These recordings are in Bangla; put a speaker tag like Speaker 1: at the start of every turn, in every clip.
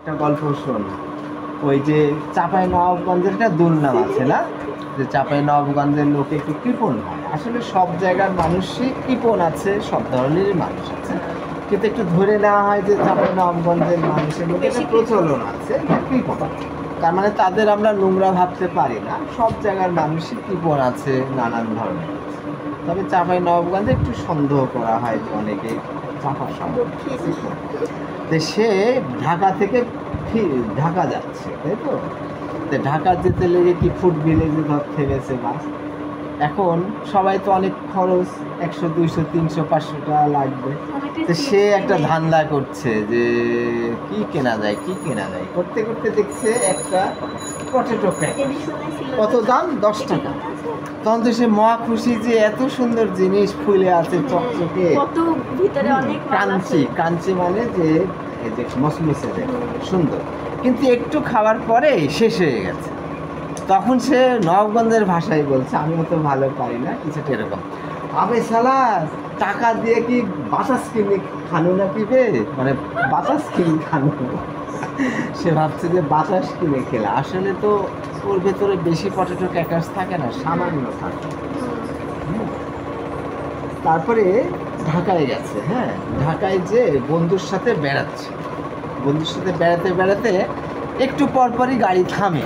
Speaker 1: একটা গল্প শোন। ওই যে চাঁপাই নবাবগঞ্জের একটা দুর্নাম আছে না, যে চাঁপাই নবাবগঞ্জের লোক একটু কৃপণ হয়। আসলে সব জায়গার মানুষই কৃপণ আছে, সব ধরনেরই মানুষ আছে, কিন্তু একটু ধরে নেওয়া হয় যে চাঁপাই নবাবগঞ্জের মানুষের মধ্যে একটা প্রচলন আছে কৃপণ। তার মানে তাদের আমরা নোংরা ভাবতে পারি না, সব জায়গার মানুষই কৃপণ আছে, নানান ধরনের। তবে চাঁপাই নবাবগঞ্জে একটু সন্দেহ করা হয় যে অনেকে চাঁপা সম্ভব। তো সে ঢাকা থেকে ঢাকা যাচ্ছে, তাই তো? ঢাকা যেতে লেগে কি ফুড ভিলেজে ধর থেমেছে বাস। এখন সবাই তো অনেক খরচ, 100 200 300 500 টাকা লাগবে। তো সে একটা ধান্দা করছে যে কি কেনা যায় করতে করতে দেখছে একটা পটেটো প্যাকেট, কত দাম? 10 টাকা। তখন তো সে মহা খুশি যে এত সুন্দর জিনিস ফুলে আছে চকচকে, ক্রাঞ্চি মানে যে মসমসে সুন্দর, কিন্তু একটু খাওয়ার পরে শেষ হয়ে গেছে। তখন সে নবাবগঞ্জের ভাষায় বলছে, আমিও তো ভালো পারি না, কিছুটা এরকম, আবে শালা টাকা দিয়ে কি বাতাস কিনে খানো না পিবে, মানে বাতাস কিনে খানো। সে ভাবছে যে বাতাস কিনে খেলা, আসলে তো ওর ভেতরে বেশি পটেটো ক্র্যাকার্স থাকে না, সামান্য থাকে। তারপরে ঢাকায় গেছে। হ্যাঁ, ঢাকায় যে বন্ধুর সাথে বেড়াচ্ছে, বন্ধুর সাথে বেড়াতে বেড়াতে একটু পরপরই গাড়ি থামে।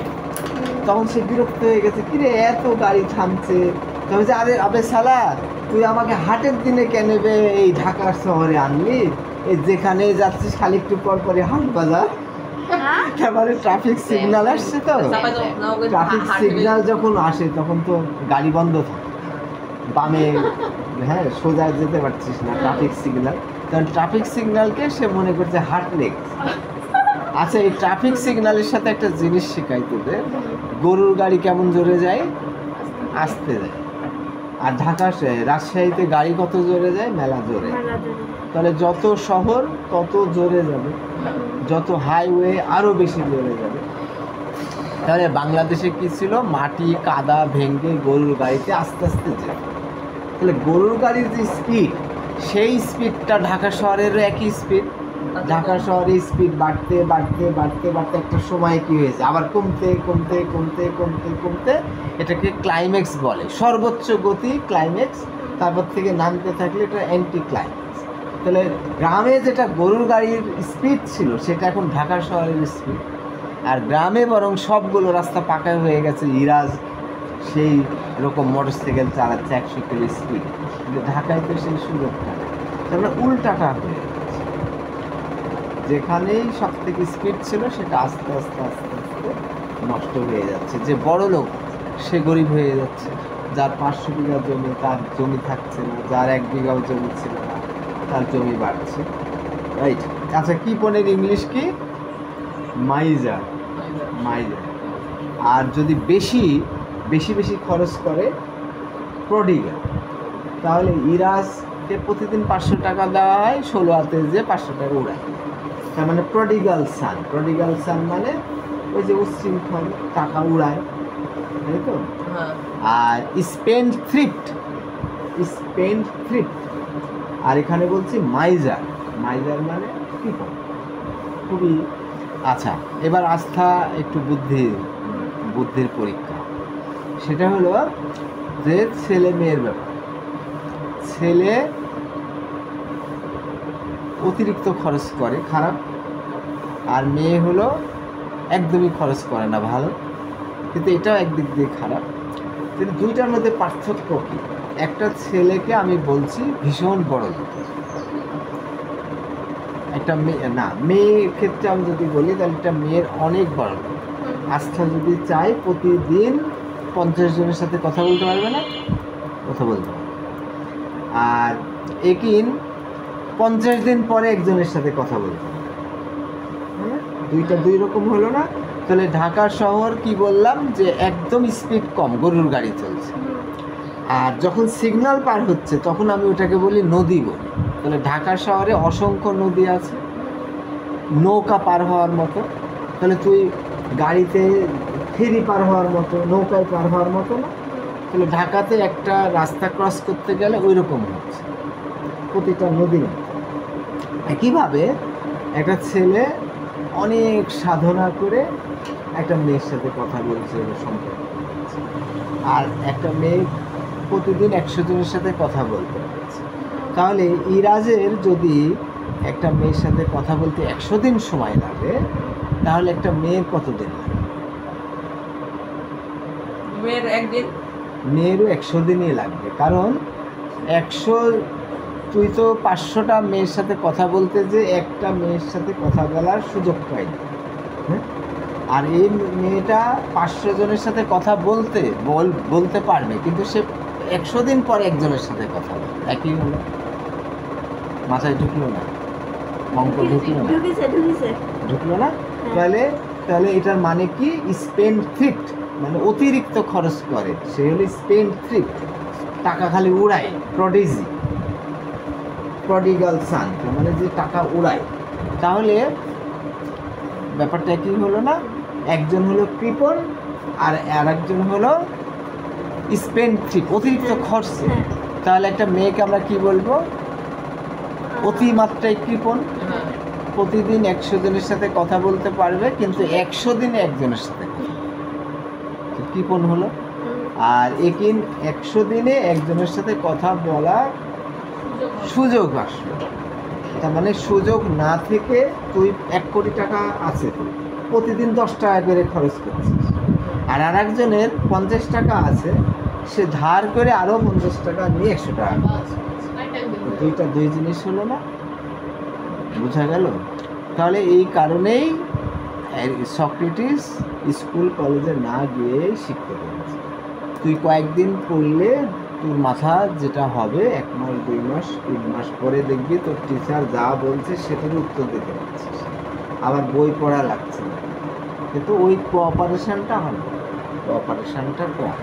Speaker 1: তখন সে বিরক্ত হয়ে গেছে, কিরে এত গাড়ি থামছে। তবে যে আরে আবে শালা, তুই আমাকে হাটের দিনে কেন এই ঢাকার শহরে আনলি? এই যেখানে যাচ্ছিস খালি একটু পরপরই হাট বাজার। এবারে ট্রাফিক সিগন্যাল আসছে, তো ট্রাফিক সিগন্যাল যখন আসে তখন তো গাড়ি বন্ধ থাকে, বামে হ্যাঁ সোজা যেতে পারছিস না, ট্রাফিক সিগন্যাল। কারণ ট্রাফিক সিগন্যালকে সে মনে করছে হাট লেগ। আচ্ছা, এই ট্রাফিক সিগন্যালের সাথে একটা জিনিস শেখাই তোদের, গরুর গাড়ি কেমন জোরে যায়? আস্তে যায়। আর ঢাকা রাজশাহীতে গাড়ি কত জোরে যায়? মেলা জোরে। তাহলে যত শহর তত জোরে যাবে, যত হাইওয়ে আরও বেশি জোরে যাবে। তাহলে বাংলাদেশে কি ছিল? মাটি কাদা ভেঙে গরুর গাড়িতে আস্তে আস্তে যেত। তাহলে গরুর গাড়ির যে স্পিড, সেই স্পিডটা ঢাকা শহরেরও একই স্পিড। ঢাকা শহরে স্পিড বাড়তে বাড়তে বাড়তে বাড়তে একটা সময় কী হয়েছে, আবার কমতে কমতে কমতে কমতে কমতে এটাকে ক্লাইম্যাক্স বলে, সর্বোচ্চ গতি ক্লাইম্যাক্স। তারপর থেকে নামতে থাকলে এটা অ্যান্টি ক্লাইম্যাক্স। তাহলে গ্রামে যেটা গরুর গাড়ির স্পিড ছিল সেটা এখন ঢাকা শহরের স্পিড। আর গ্রামে বরং সবগুলো রাস্তা পাকা হয়ে গেছে, ইরাজ সেই রকম মোটরসাইকেল চালাচ্ছে 100 কিলো স্পিড, কিন্তু ঢাকায় তো সেই সুযোগটা নেই। তারপরে উল্টাটা হয়ে গেছে, যেখানেই সব থেকে স্পিড ছিল সেটা আস্তে আস্তে আস্তে আস্তে নষ্ট হয়ে যাচ্ছে। যে বড় লোক সে গরিব হয়ে যাচ্ছে, যার 500 বিঘা জমি তার জমি থাকছে না, যার 1 বিঘাও জমি ছিল না তার জমি বাড়ছে, রাইট? আচ্ছা, কি পনের ইংলিশ কি? মাইজার। আর যদি বেশি বেশি বেশি খরচ করে প্রডিগাল। তাহলে ইরাজকে প্রতিদিন 500 টাকা দেওয়া হয়, 16 হাতে যে 500 টাকা উড়ায়। তার মানে প্রডিগাল সান মানে ওই যে উচ্ছৃঙ্খল টাকা উড়ায়, তাই তো? আর স্পেন্ড থ্রিফট, আর এখানে বলছি মাইজার মানে কি খুবই। আচ্ছা, এবার আস্থা একটু বুদ্ধির পরীক্ষা। সেটা হলো যে ছেলে মেয়ের ব্যাপার। ছেলে অতিরিক্ত খরচ করে, খারাপ। আর মেয়ে হলো একদমই খরচ করে না, ভালো। কিন্তু এটাও একদিক দিয়ে খারাপ। কিন্তু দুইটার মধ্যে পার্থক্য কী? একটা ছেলেকে আমি বলছি ভীষণ বড় লোক, একটা মেয়ের ক্ষেত্রে আমি যদি বলি তাহলে একটা মেয়ের অনেক বড় লোক। আস্থা যদি চাই প্রতিদিন 50 জনের সাথে কথা বলতে পারবে না, কথা বলতে পারবে। আর একিন 50 দিন পরে একজনের সাথে কথা বলতে পারবে। দুইটা দুই রকম হলো না? তাহলে ঢাকা শহর কি বললাম যে একদম স্পিড কম, গরুর গাড়ি চলছে। আর যখন সিগন্যাল পার হচ্ছে তখন আমি ওটাকে বলি নদী বলি। তাহলে ঢাকা শহরে অসংখ্য নদী আছে, নৌকা পার হওয়ার মতো। তাহলে তুই গাড়িতে ফেরি পার হওয়ার মতো, নৌকায় পার হওয়ার মতো না। তাহলে ঢাকাতে একটা রাস্তা ক্রস করতে গেলে ওই রকম হচ্ছে, প্রতিটা নদী। একইভাবে একটা ছেলে অনেক সাধনা করে একটা মেয়ের সাথে কথা বলছে, সম্পর্ক, আর একটা মেয়ে প্রতিদিন 100 জনের সাথে কথা বলতে পারছে। তাহলে ইরাজের যদি একটা মেয়ের সাথে কথা বলতে 100 দিন সময় লাগে, তাহলে একটা মেয়ের কত দিন লাগে?
Speaker 2: মেয়ের একদিন।
Speaker 1: মেয়েরও 100 দিনই লাগবে, কারণ 100, তুই তো 500টা মেয়ের সাথে কথা বলতে যে একটা মেয়ের সাথে কথা বলার সুযোগ পাইনি, হ্যাঁ, আর এই মেয়েটা 500 জনের সাথে কথা বলতে পারবে, কিন্তু সে 100 দিন পরে একজনের সাথে কথা বলে। একই হলো, মাথায় ঢুকলো না? অঙ্ক ঢুকলো না? ঢুকলো না? তাহলে এটার মানে কি? স্পেন্ড থ্রিফ্ট, মানে অতিরিক্ত খরচ করে, সে হলো স্পেন্ড থ্রিফ্ট, টাকা খালি উড়ায়। প্রডিগাল সান, মানে যে টাকা উড়ায়। তাহলে ব্যাপারটা কি হলো না? একজন হলো কৃপণ আর আরেকজন হলো স্পেন্ড থ্রিফ্ট, অতিরিক্ত খরচে। তাহলে একটা মেয়েকে আমরা কি বলবো? অতিমাত্রায় কৃপণ। প্রতিদিন 100 জনের সাথে কথা বলতে পারবে, কিন্তু 100 দিনে একজনের সাথে কৃপণ হলো। আর একিন 100 দিনে একজনের সাথে কথা বলার সুযোগ আসলো। তার মানে সুযোগ না থেকে তুই 1 কোটি টাকা আছে, প্রতিদিন 10 টাকা করে খরচ করছিস, আর আরেকজনের 50 টাকা আছে, সে ধার করে আরও 50 টাকা নিয়ে 100 টাকা খরচ করছে। দুই জিনিস হলো না? বোঝা গেল? তাহলে এই কারণেই সক্রেটিস স্কুল কলেজে না গিয়ে শিখতে পেরেছে। তুই কয়েকদিন পড়লে তোর মাথা যেটা হবে, 1 মাস 2 মাস 3 মাস পরে দেখবি তোর টিচার যা বলছে সেটার উত্তর দিতে পারছিস, আবার বই পড়া লাগছে না। কিন্তু ওই কোঅপারেশনটা হবে, কোঅপারেশনটা কম।